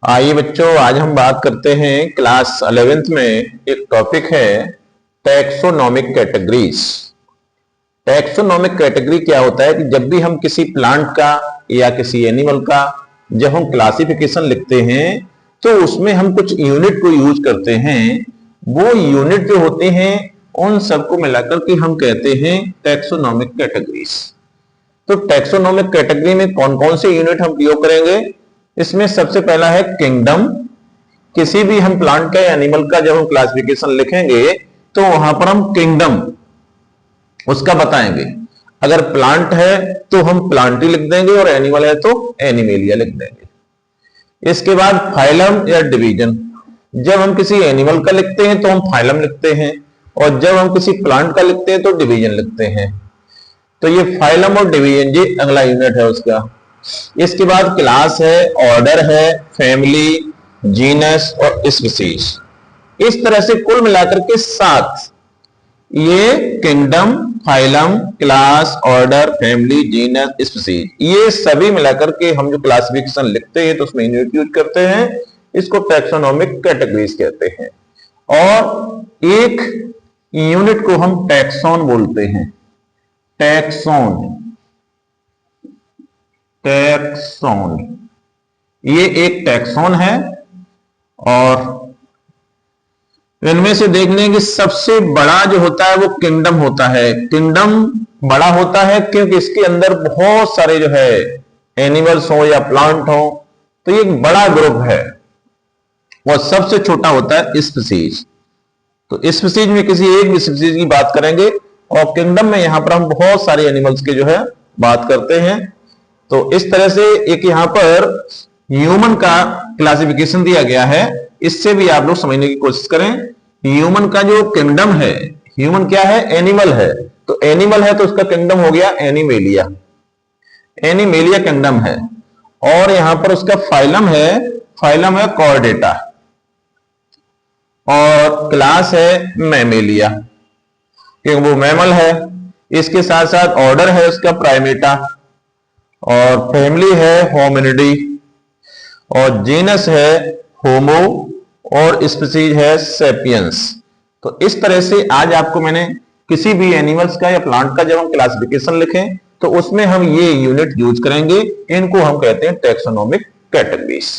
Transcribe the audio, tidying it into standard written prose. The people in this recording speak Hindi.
आइए बच्चों, आज हम बात करते हैं क्लास 11th में एक टॉपिक है टैक्सोनॉमिक कैटेगरीज। टैक्सोनॉमिक कैटेगरी क्या होता है कि जब भी हम किसी प्लांट का या किसी एनिमल का जब हम क्लासिफिकेशन लिखते हैं तो उसमें हम कुछ यूनिट को यूज करते हैं। वो यूनिट जो होते हैं उन सबको मिलाकर के हम कहते हैं टैक्सोनॉमिक कैटेगरीज। तो टैक्सोनॉमिक कैटेगरी में कौन कौन से यूनिट हम प्रयोग करेंगे? इसमें सबसे पहला है किंगडम। किसी भी हम प्लांट का या एनिमल का जब हम क्लासिफिकेशन लिखेंगे तो वहां पर हम किंगडम उसका बताएंगे। अगर प्लांट है तो हम प्लांटी लिख देंगे और एनिमल है तो एनिमेलिया लिख देंगे। इसके बाद फाइलम या डिवीजन। जब हम किसी एनिमल का लिखते हैं तो हम फाइलम लिखते हैं और जब हम किसी प्लांट का लिखते हैं तो डिवीजन लिखते हैं। तो ये फाइलम और डिवीजन ये अगला यूनिट है उसका। इसके बाद क्लास है, ऑर्डर है, फैमिली, जीनस और स्पीसीज। इस तरह से कुल मिलाकर के 7 ये kingdom, phylum, class, order, family, genus, species, ये सभी मिलाकर के हम जो क्लासिफिकेशन लिखते हैं तो उसमें यूनिट यूज करते हैं। इसको टैक्सोनॉमिक कैटेगरीज कहते हैं। और एक यूनिट को हम टैक्सॉन बोलते हैं। टैक्सॉन, टैक्सॉन ये एक टैक्सॉन है। और इनमें से देख लें कि सबसे बड़ा जो होता है वो किंगडम होता है। किंगडम बड़ा होता है क्योंकि इसके अंदर बहुत सारे जो है एनिमल्स हो या प्लांट हो, तो ये एक बड़ा ग्रुप है। और सबसे छोटा होता है स्पीसीज। तो स्पीसीज में किसी एक स्पीसीज की बात करेंगे और किंगडम में यहां पर हम बहुत सारे एनिमल्स की जो है बात करते हैं। तो इस तरह से एक यहां पर ह्यूमन का क्लासिफिकेशन दिया गया है। इससे भी आप लोग समझने की कोशिश करें। ह्यूमन का जो किंगडम है, ह्यूमन क्या है? एनिमल है। तो एनिमल है तो उसका किंगडम हो गया एनिमेलिया। एनिमेलिया किंगडम है। और यहां पर उसका फाइलम है कॉर्डेटा। और क्लास है मैमेलिया क्योंकि वो मैमल है। इसके साथ साथ ऑर्डर है उसका प्राइमेटा। और फैमिली है होमिनिडी। और जीनस है होमो। और स्पीसीज है सेपियंस। तो इस तरह से आज आपको मैंने किसी भी एनिमल्स का या प्लांट का जब हम क्लासिफिकेशन लिखें तो उसमें हम ये यूनिट यूज करेंगे। इनको हम कहते हैं टैक्सोनॉमिक कैटेगरीज।